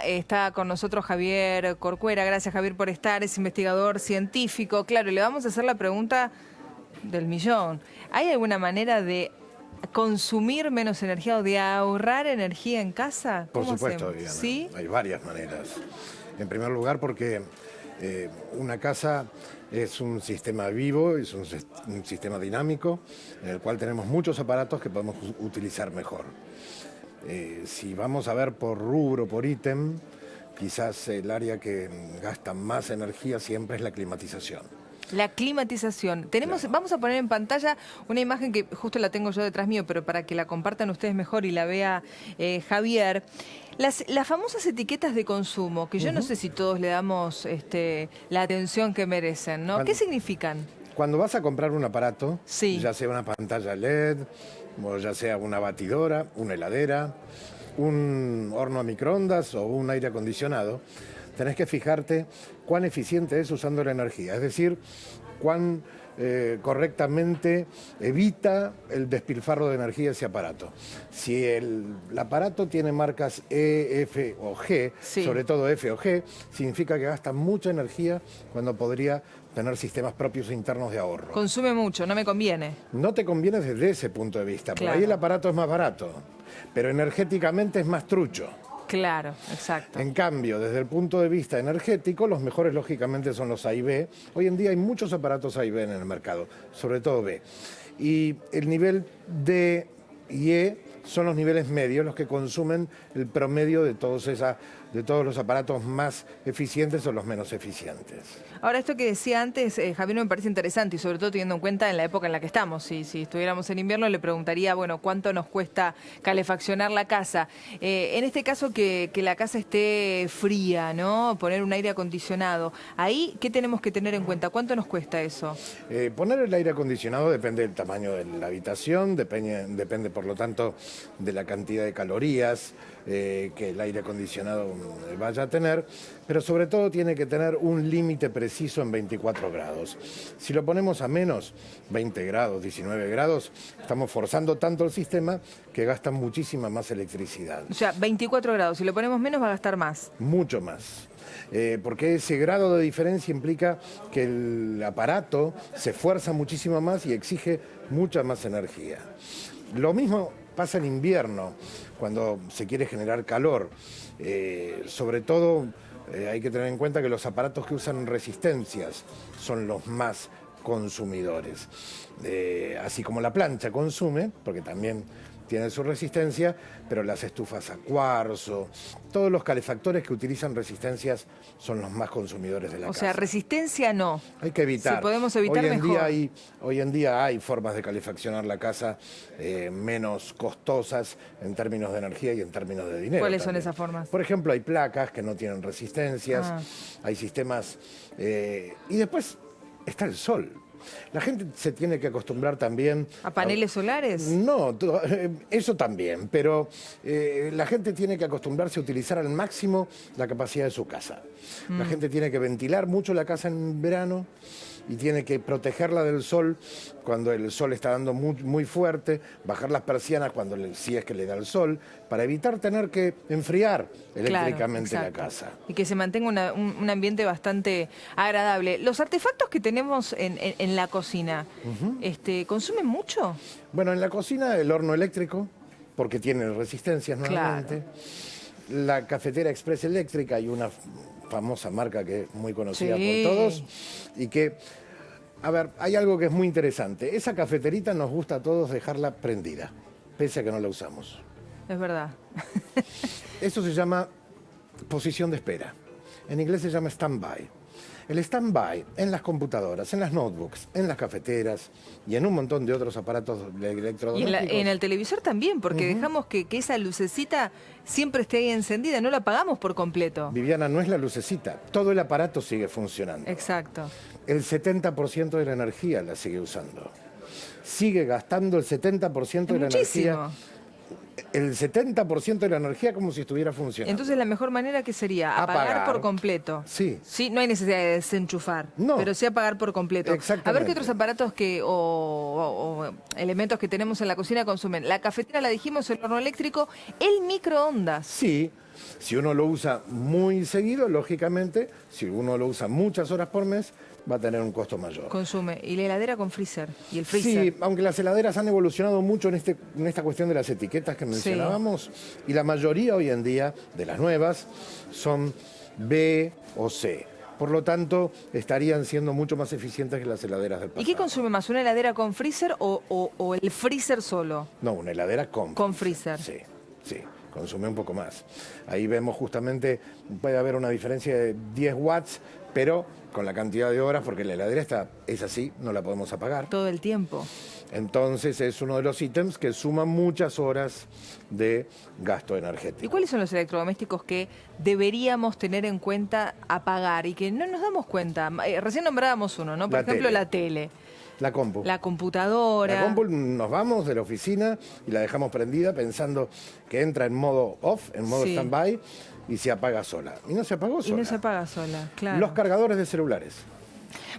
Está con nosotros Javier Corcuera. Gracias, Javier, por estar. Es investigador científico. Claro, le vamos a hacer la pregunta del millón. ¿Hay alguna manera de consumir menos energía o de ahorrar energía en casa? Por ¿Cómo supuesto, hacemos? Diana. ¿Sí? Hay varias maneras. En primer lugar, porque una casa es un sistema vivo, es un sistema dinámico, en el cual tenemos muchos aparatos que podemos utilizar mejor. Si vamos a ver por rubro, por ítem, quizás el área que gasta más energía siempre es la climatización. La climatización. Claro. Vamos a poner en pantalla una imagen que justo la tengo yo detrás mío, pero para que la compartan ustedes mejor y la vea Javier. Las famosas etiquetas de consumo, que yo no sé si todos le damos la atención que merecen, ¿no? ¿Qué significan? Cuando vas a comprar un aparato, sí, ya sea una pantalla LED, o ya sea una batidora, una heladera, un horno a microondas o un aire acondicionado, tenés que fijarte cuán eficiente es usando la energía, es decir, cuán correctamente evita el despilfarro de energía ese aparato. Si el aparato tiene marcas E, F o G, sí, sobre todo F o G, significa que gasta mucha energía cuando podría tener sistemas propios internos de ahorro. Consume mucho, no me conviene. No te conviene desde ese punto de vista, claro. Por ahí el aparato es más barato, pero energéticamente es más trucho. Claro, exacto. En cambio, desde el punto de vista energético, los mejores lógicamente son los A y B. Hoy en día hay muchos aparatos A y B en el mercado, sobre todo B. Y el nivel D y E son los niveles medios, los que consumen el promedio de todos los aparatos más eficientes o los menos eficientes. Ahora, esto que decía antes, Javier, me parece interesante y sobre todo teniendo en cuenta en la época en la que estamos. Si estuviéramos en invierno, le preguntaría, bueno, ¿cuánto nos cuesta calefaccionar la casa? En este caso, que la casa esté fría, ¿no? Poner un aire acondicionado. Ahí, ¿qué tenemos que tener en cuenta? ¿Cuánto nos cuesta eso? Poner el aire acondicionado depende del tamaño de la habitación, depende por lo tanto de la cantidad de calorías que el aire acondicionado vaya a tener, pero sobre todo tiene que tener un límite preciso en 24 grados. Si lo ponemos a menos 20 grados, 19 grados, estamos forzando tanto el sistema que gasta muchísima más electricidad. O sea, 24 grados, si lo ponemos menos va a gastar más. Mucho más. Porque ese grado de diferencia implica que el aparato se fuerza muchísimo más y exige mucha más energía. Lo mismo pasa en invierno, cuando se quiere generar calor. Sobre todo hay que tener en cuenta que los aparatos que usan resistencias son los más consumidores. Así como la plancha consume, porque también tiene su resistencia, pero las estufas a cuarzo, todos los calefactores que utilizan resistencias son los más consumidores de la casa. O sea, resistencia no. Hay que evitar. Si podemos evitar, mejor. Hoy en día hay formas de calefaccionar la casa menos costosas en términos de energía y en términos de dinero. ¿Cuáles también son esas formas? Por ejemplo, hay placas que no tienen resistencias, hay sistemas... y después está el sol. La gente se tiene que acostumbrar también... ¿A paneles solares? No, eso también, pero la gente tiene que acostumbrarse a utilizar al máximo la capacidad de su casa. La gente tiene que ventilar mucho la casa en verano y tiene que protegerla del sol cuando el sol está dando muy fuerte, bajar las persianas si es que le da el sol, para evitar tener que enfriar eléctricamente la casa. Y que se mantenga un ambiente bastante agradable. ¿Los artefactos que tenemos en la cocina, consumen mucho? Bueno, en la cocina el horno eléctrico, porque tiene resistencias nuevamente. Claro. La cafetera express eléctrica, hay una famosa marca que es muy conocida por todos y que, a ver, hay algo que es muy interesante. Esa cafeterita nos gusta a todos dejarla prendida, pese a que no la usamos. Es verdad. Eso se llama posición de espera. En inglés se llama stand-by. El stand-by en las computadoras, en las notebooks, en las cafeteras y en un montón de otros aparatos electrodomésticos. Y en el televisor también, porque dejamos que esa lucecita siempre esté ahí encendida, no la apagamos por completo. Viviana, no es la lucecita, todo el aparato sigue funcionando. Exacto. El 70% de la energía la sigue usando. Sigue gastando el 70% de la energía. El 70% de la energía como si estuviera funcionando. Entonces la mejor manera que sería apagar por completo. Sí. Sí, no hay necesidad de desenchufar, no, pero sí apagar por completo. Exactamente. A ver qué otros aparatos o elementos que tenemos en la cocina consumen. La cafetera la dijimos, el horno eléctrico, el microondas. Sí, Si uno lo usa muy seguido, lógicamente, si uno lo usa muchas horas por mes, va a tener un costo mayor. Consume. ¿Y la heladera con freezer? ¿Y el freezer? Sí, aunque las heladeras han evolucionado mucho en esta cuestión de las etiquetas que mencionábamos, y la mayoría hoy en día de las nuevas son B o C. Por lo tanto, estarían siendo mucho más eficientes que las heladeras del pasado. ¿Y qué consume más, una heladera con freezer o el freezer solo? No, una heladera Con freezer. Sí, sí, consume un poco más. Ahí vemos justamente, puede haber una diferencia de 10 watts, pero con la cantidad de horas, porque la heladera es así, no la podemos apagar. Todo el tiempo. Entonces es uno de los ítems que suman muchas horas de gasto energético. ¿Y cuáles son los electrodomésticos que deberíamos tener en cuenta apagar y que no nos damos cuenta? Recién nombrábamos uno, ¿no? Por ejemplo, la tele. La compu. La computadora. La compu nos vamos de la oficina y la dejamos prendida pensando que entra en modo off, en modo stand-by, y se apaga sola. Y no se apagó sola. Y no se apaga sola, claro. Los cargadores de celulares.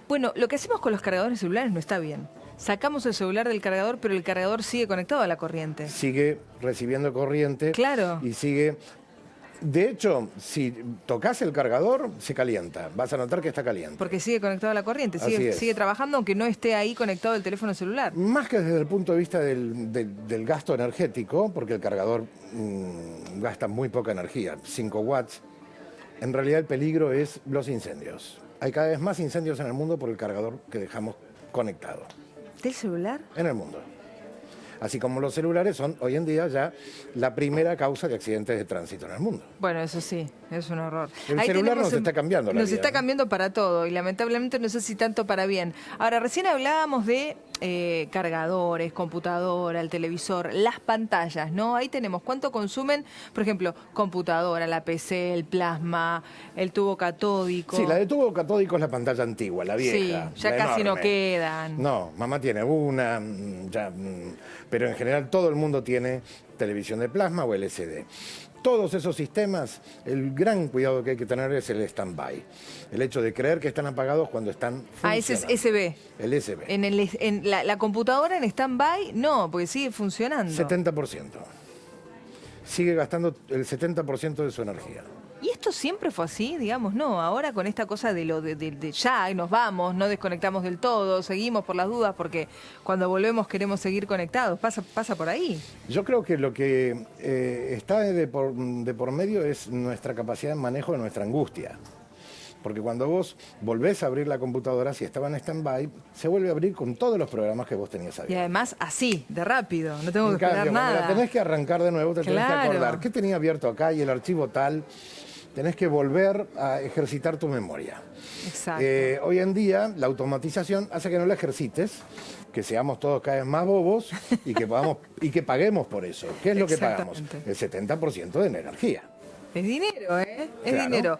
Bueno, lo que hacemos con los cargadores de celulares no está bien. Sacamos el celular del cargador, pero el cargador sigue conectado a la corriente. Sigue recibiendo corriente. Claro. Y sigue... De hecho, si tocas el cargador, se calienta. Vas a notar que está caliente. Porque sigue conectado a la corriente, sigue trabajando aunque no esté ahí conectado el teléfono celular. Más que desde el punto de vista del gasto energético, porque el cargador gasta muy poca energía, 5 watts. En realidad el peligro es los incendios. Hay cada vez más incendios en el mundo por el cargador que dejamos conectado. ¿Del celular? En el mundo. Así como los celulares son hoy en día ya la primera causa de accidentes de tránsito en el mundo. Bueno, eso sí, es un horror. El celular nos está cambiando la vida. Nos está cambiando para todo y lamentablemente no sé si tanto para bien. Ahora, recién hablábamos de cargadores, computadora, el televisor, las pantallas, ¿no? Ahí tenemos cuánto consumen, por ejemplo, computadora, la PC, el plasma, el tubo catódico. Sí, la de tubo catódico es la pantalla antigua, la vieja. Sí, ya casi no quedan. No, mamá tiene una, pero en general todo el mundo tiene televisión de plasma o LCD. Todos esos sistemas, el gran cuidado que hay que tener es el stand-by. El hecho de creer que están apagados cuando están funcionando. Ese es SB. El SB. En la computadora en stand-by, no, porque sigue funcionando. 70%. Sigue gastando el 70% de su energía. ¿Y esto siempre fue así? Digamos, no, ahora con esta cosa de ya y nos vamos, no desconectamos del todo, seguimos por las dudas porque cuando volvemos queremos seguir conectados. ¿Pasa por ahí? Yo creo que lo que está de por medio es nuestra capacidad de manejo de nuestra angustia. Porque cuando vos volvés a abrir la computadora, si estaba en stand-by, se vuelve a abrir con todos los programas que vos tenías abiertos. Y además así, de rápido, no tengo que esperar cambio, nada. Cuando la tenés que arrancar de nuevo, te tenés que acordar qué tenía abierto acá y el archivo tal. Tenés que volver a ejercitar tu memoria. Exacto. Hoy en día, la automatización hace que no la ejercites, que seamos todos cada vez más bobos y que paguemos por eso. ¿Qué es lo que pagamos? El 70% de la energía. Es dinero, ¿eh? Es Claro. dinero.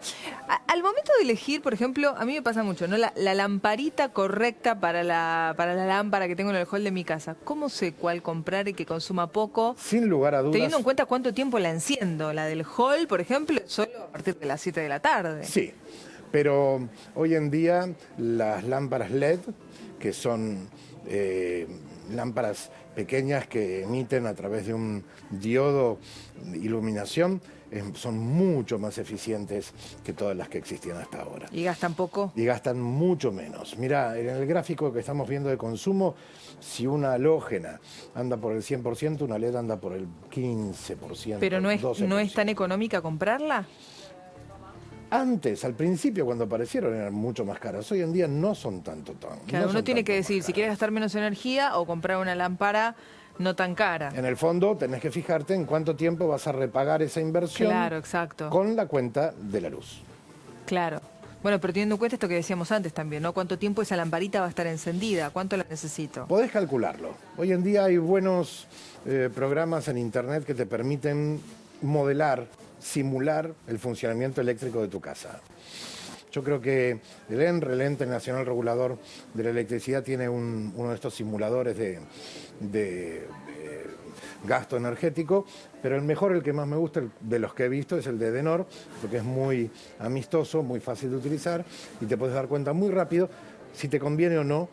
Al momento de elegir, por ejemplo, a mí me pasa mucho, ¿no? La lamparita correcta para la lámpara que tengo en el hall de mi casa. ¿Cómo sé cuál comprar y que consuma poco? Sin lugar a dudas. Teniendo en cuenta cuánto tiempo la enciendo. La del hall, por ejemplo, solo a partir de las 7 de la tarde. Sí, pero hoy en día las lámparas LED, que son lámparas pequeñas que emiten a través de un diodo de iluminación, son mucho más eficientes que todas las que existían hasta ahora. ¿Y gastan poco? Y gastan mucho menos. Mirá, en el gráfico que estamos viendo de consumo, si una halógena anda por el 100%, una LED anda por el 15%. ¿Pero no es 12%. tan económica comprarla? Antes, al principio, cuando aparecieron, eran mucho más caras. Hoy en día no son tanto. Claro, no uno son tiene tanto que más decir si caras. quiere gastar menos energía o comprar una lámpara no tan cara. En el fondo, tenés que fijarte en cuánto tiempo vas a repagar esa inversión. Claro, exacto. Con la cuenta de la luz. Claro. Bueno, pero teniendo en cuenta esto que decíamos antes también, ¿no? ¿Cuánto tiempo esa lamparita va a estar encendida? ¿Cuánto la necesito? Podés calcularlo. Hoy en día hay buenos programas en internet que te permiten modelar, simular el funcionamiento eléctrico de tu casa. Yo creo que el ENRE, el Ente Nacional Regulador de la Electricidad, tiene uno de estos simuladores de gasto energético, pero el mejor, el que más me gusta de los que he visto, es el de Edenor, porque es muy amistoso, muy fácil de utilizar y te puedes dar cuenta muy rápido si te conviene o no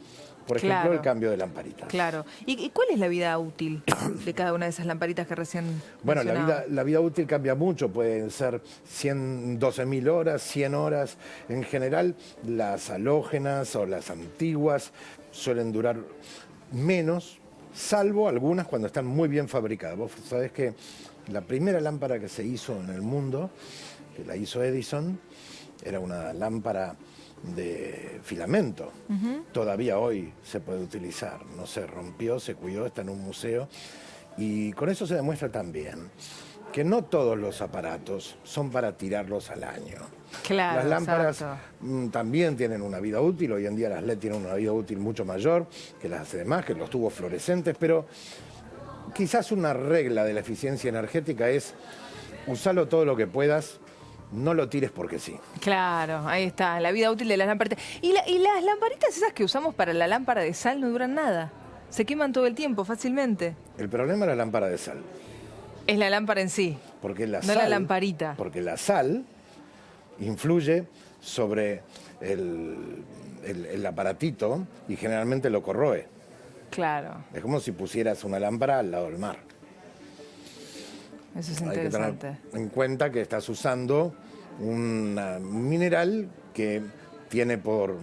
Por ejemplo, Claro. el cambio de lamparitas. Claro. ¿Y cuál es la vida útil de cada una de esas lamparitas que recién Bueno, mencionaba? la vida útil cambia mucho, pueden ser 12.000 horas, 100 horas. En general, las halógenas o las antiguas suelen durar menos, salvo algunas cuando están muy bien fabricadas. Vos sabés que la primera lámpara que se hizo en el mundo, que la hizo Edison, era una lámpara de filamento. Todavía hoy se puede utilizar. No se rompió, se cuidó, está en un museo. Y con eso se demuestra también que no todos los aparatos son para tirarlos al año. Claro, Las lámparas exacto. también tienen una vida útil. Hoy en día las LED tienen una vida útil mucho mayor que las demás, que los tubos fluorescentes, pero quizás una regla de la eficiencia energética es usarlo todo lo que puedas, no lo tires porque sí. Claro, ahí está, la vida útil de las lamparitas. Y las lamparitas esas que usamos para la lámpara de sal no duran nada. Se queman todo el tiempo, fácilmente. El problema es la lámpara de sal. Es la lámpara en sí, Porque la no sal, la lamparita. Porque la sal influye sobre el aparatito y generalmente lo corroe. Claro, Es como si pusieras una lámpara al lado del mar. eso es Hay que interesante. tener en cuenta que estás usando un mineral que tiene por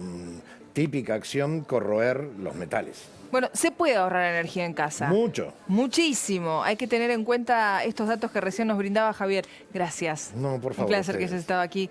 típica acción corroer los metales. Bueno, se puede ahorrar energía en casa. Mucho. Muchísimo. Hay que tener en cuenta estos datos que recién nos brindaba Javier. Gracias. No, por favor, Un placer que ustedes. hayas estado aquí